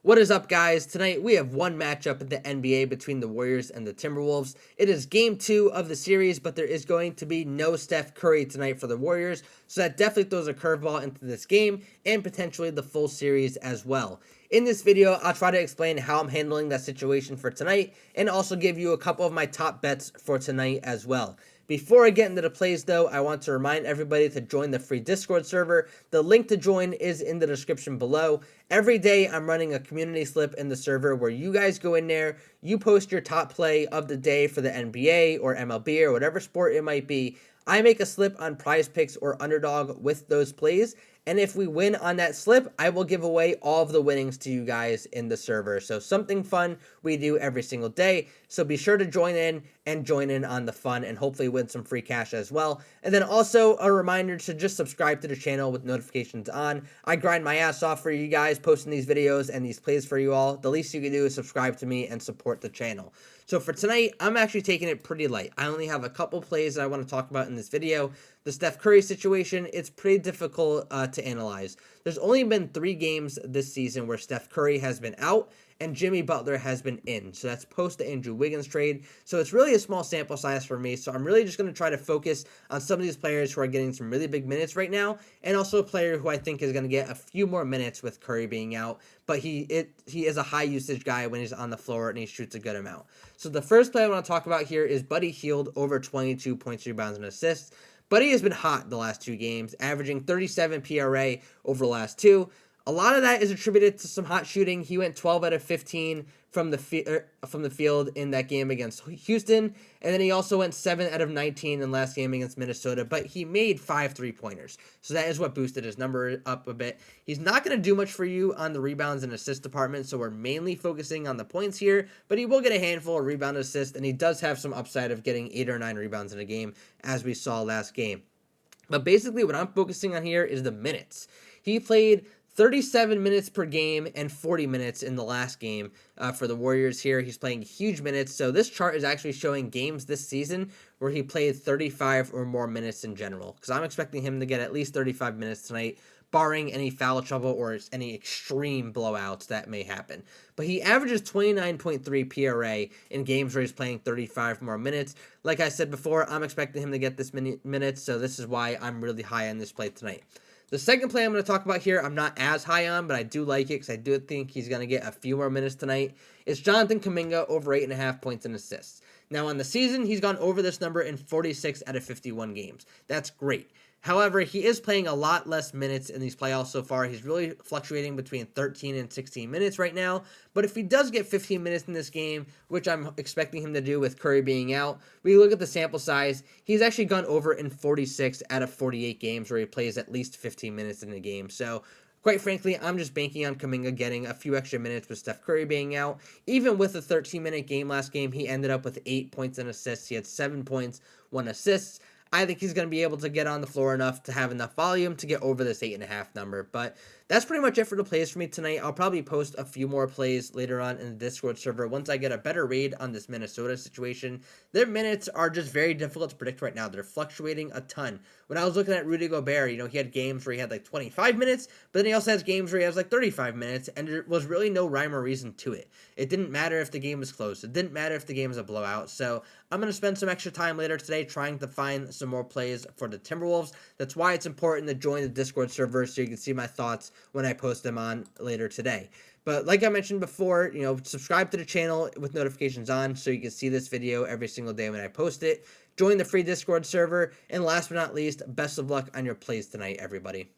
What is up, guys? Tonight we have one matchup in the NBA between the Warriors and the Timberwolves. It is game 2 of the series, but there is going to be no Steph Curry tonight for the Warriors, so that definitely throws a curveball into this game and potentially the full series as well. In this video, I'll try to explain how I'm handling that situation for tonight and also give you a couple of my top bets for tonight as well. Before I get into the plays, though, I want to remind everybody to join the free Discord server. The link to join is in the description below. Every day, I'm running a community slip in the server where you guys go in there, you post your top play of the day for the NBA or MLB or whatever sport it might be. I make a slip on PrizePicks or Underdog with those plays, and if we win on that slip, I will give away all of the winnings to you guys in the server. So something fun we do every single day. So be sure to join in on the fun and hopefully win some free cash as well. And then also a reminder to just subscribe to the channel with notifications on. I grind my ass off for you guys posting these videos and these plays for you all. The least you can do is subscribe to me and support the channel. So for tonight, I'm actually taking it pretty light. I only have a couple plays that I want to talk about in this video. The Steph Curry situation, it's pretty difficult to analyze. There's only been 3 games this season where Steph Curry has been out and Jimmy Butler has been in. So that's post the Andrew Wiggins trade. So it's really a small sample size for me. So I'm really just going to try to focus on some of these players who are getting some really big minutes right now, and also a player who I think is going to get a few more minutes with Curry being out. But he is a high usage guy when he's on the floor and he shoots a good amount. So the first play I want to talk about here is Buddy Hield over 22 points, rebounds, and assists. Buddy has been hot the last 2 games, averaging 37 PRA over the last 2. A lot of that is attributed to some hot shooting. He went 12 out of 15 from the field in that game against Houston, and then he also went 7 out of 19 in the last game against Minnesota, but he made 5 3-pointers. So that is what boosted his number up a bit. He's not going to do much for you on the rebounds and assist department, so we're mainly focusing on the points here, but he will get a handful of rebound assists, and he does have some upside of getting 8 or 9 rebounds in a game, as we saw last game. But basically what I'm focusing on here is the minutes. He played 37 minutes per game and 40 minutes in the last game for the Warriors here. He's playing huge minutes. So this chart is actually showing games this season where he played 35 or more minutes in general, because I'm expecting him to get at least 35 minutes tonight, barring any foul trouble or any extreme blowouts that may happen. But he averages 29.3 PRA in games where he's playing 35 more minutes. Like I said before, I'm expecting him to get this many minutes, so this is why I'm really high on this play tonight. The second play I'm going to talk about here, I'm not as high on, but I do like it because I do think he's going to get a few more minutes tonight. It's Jonathan Kuminga over 8.5 points and assists. Now, on the season, he's gone over this number in 46 out of 51 games. That's great. However, he is playing a lot less minutes in these playoffs so far. He's really fluctuating between 13 and 16 minutes right now. But if he does get 15 minutes in this game, which I'm expecting him to do with Curry being out, we look at the sample size. He's actually gone over in 46 out of 48 games where he plays at least 15 minutes in a game. So quite frankly, I'm just banking on Kuminga getting a few extra minutes with Steph Curry being out. Even with a 13-minute game last game, he ended up with 8 points and assists. He had 7 points, 1 assist. I think he's going to be able to get on the floor enough to have enough volume to get over this 8.5 number. But that's pretty much it for the plays for me tonight. I'll probably post a few more plays later on in the Discord server once I get a better read on this Minnesota situation. Their minutes are just very difficult to predict right now. They're fluctuating a ton. When I was looking at Rudy Gobert, he had games where he had like 25 minutes, but then he also has games where he has like 35 minutes, and there was really no rhyme or reason to it. It didn't matter if the game was close. It didn't matter if the game was a blowout. So I'm going to spend some extra time later today trying to find some more plays for the Timberwolves. That's why it's important to join the Discord server so you can see my thoughts when I post them on later today. But like I mentioned before, subscribe to the channel with notifications on so you can see this video every single day when I post it. Join the free Discord server. And last but not least, best of luck on your plays tonight, everybody.